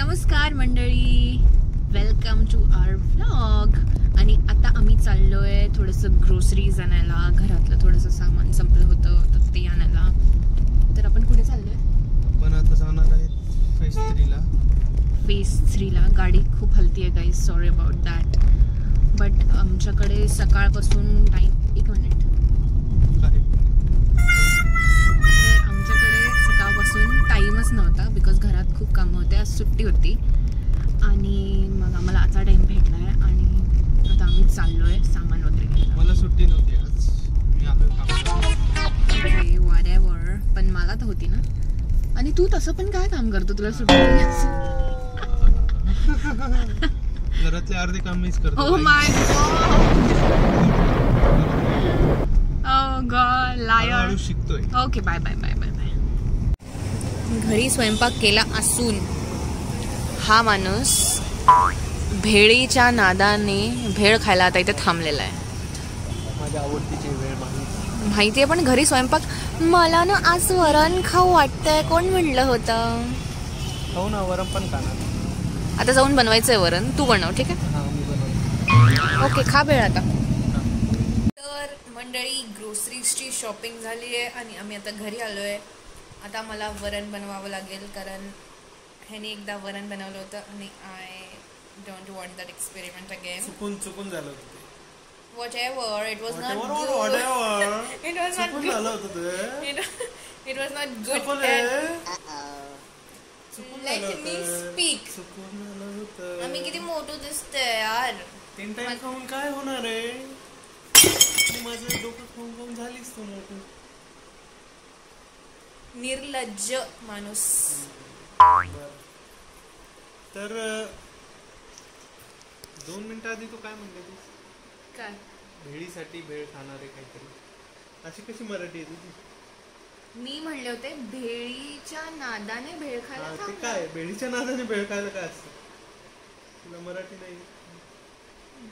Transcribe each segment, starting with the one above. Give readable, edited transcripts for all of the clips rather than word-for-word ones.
नमस्कार मंडळी, welcome to our vlog. आणि आता आम्ही चाललोय थोडंसं ग्रोसरीज आणायला. घरातलं थोडंसं सामान संपलं होतं तर ते आणायला. तर आपण कुठे चाललोय? पण आता जाणार आहे फेज 3 ला. गाडी खूप हलती आहे guys, sorry about that. But आमच्याकडे सकाळपासून टाईम, एक मिनिट, आमच्याकडे सकाळपासून टाईमच नव्हता बिकॉज घरात खूप कामं होते. आज सुट्टी होती आणि मग आम्हाला आता टाईम भेटला आहे आणि आता आम्ही चाललोय सामान वगैरे घ्यायला. मला सुट्टी नव्हती आज, मी आलोय कामाला. व्हॉटएव्हर, पण मला तर होती ना. आणि तू तसं पण काय काम करतो, तुला सुट्टी? घरातले अर्धे काम मीच करतो. Oh my god, liar. शिकतोय. Okay, bye bye bye bye bye. घरी स्वयंपाक केला असून हा माणूस भेळीच्या नादाने भेळ खायला आता इथे थांबलेला आहे. माझ्या आवडतीची वेळ माहिती आहे, पण घरी स्वयंपाक. मला ना आज वरण खाऊ वाटतंय. कोण म्हणलं होतं? हो ना, वरण पण खाणार. आता जाऊन बनवायचंय वरण. तू बनव, ठीक आहे? हां, मी बनवतो. ओके, खा भेळ आता. तर मंडळी, ग्रोसरीजची शॉपिंग झाली आहे आणि आम्ही आता घरी आलो आहे. आता मला वरण बनवावं लागेल कारण ह्याने एकदा वरण बनवलं होतं आणि I don't want that experiment again. चुकून झालं होतं. Whatever, it was not good. It was not good. It was not good. Let me speak. आम्ही किती मोठं दिसतंय यार. 3 टाइम खाऊन काय होणार आहे? माझं डोकं खाऊन झालीस तू मोठं. निर्लज्ज माणूस. तर 2 मिनिटं आधी तू काय म्हणते? तू काय? भेळीसाठी भेळ खाणारे काहीतरी, अशी कशी मराठी आहे तुझी? मी म्हणले होते भेळीच्या नादाने भेळ खायला. ते काय भेळीच्या नादाने भेळ खायला काय असतं? तुला मराठी नाही?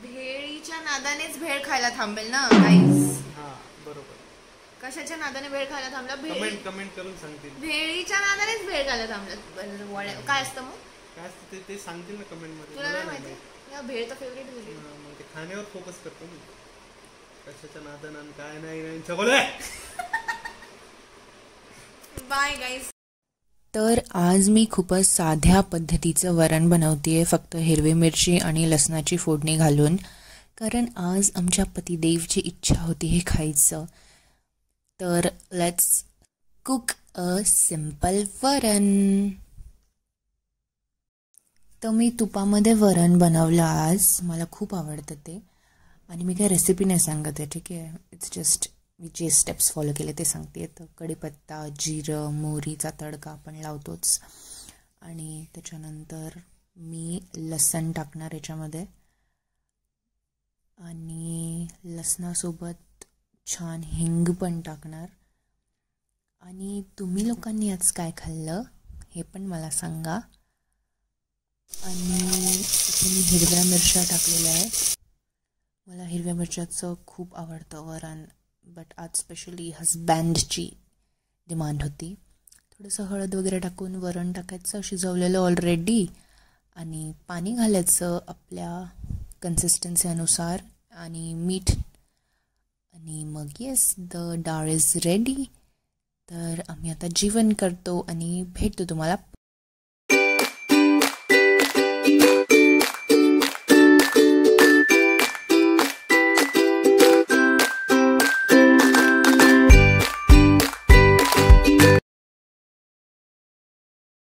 भेळीच्या नादानेच भेळ खायला थांबेल ना गाईस. हा, बरोबर. कशाच्या नादाने भेळ खायला थांबला? कमेंट करून सांगतील. भेळीच्या नादानेच भेळ खायला थांबला. काय असतं मग? काय असतं ते सांगतील ना कमेंट मध्ये. तुला नाही माहिती? या भेळ तर फेवरेट तुझी. मग ते खाण्यावर फोकस करतो मी. कशाच्या नादाने काय नाही चगोले. बाय गाईस. तर आज मी खूपच साध्या पद्धतीचं वरण बनवतेय, फक्त हिरवी मिरची आणि लसणाची फोडणी घालून. कारण आज आमच्या पतिदेवची इच्छा होती हे खायचं. तर लेट्स कुक अ सिंपल वरण. तर मी तुपामध्ये वरण बनवलं आज. मला खूप आवडतं ते. आणि मी काय रेसिपी नाही सांगत आहे, ठीक आहे? इट्स जस्ट मी जे स्टेप्स फॉलो केले ते सांगते. तर कढीपत्ता, जिरं, मोहरीचा तडका आपण लावतोच. आणि त्याच्यानंतर मी लसण टाकणार याच्यामध्ये. आणि लसणासोबत छान हिंग पण टाकणार. आणि तुम्ही लोकांनी आज काय खाल्लं हे पण मला सांगा. आणि इथे मी हिरव्या मिरच्या टाकलेल्या आहे. मला हिरव्या मिरच्याचं खूप आवडतं वरण. बट आज स्पेशली हजबँडची डिमांड होती. थोडंसं हळद वगैरे टाकून वरण टाकायचं शिजवलेलं ऑलरेडी. आणि पाणी घालायचं आपल्या कन्सिस्टन्सीनुसार आणि मीठ. आणि मग येस, द डाळ इज रेडी. तर आम्ही आता जेवण करतो आणि भेटतो तुम्हाला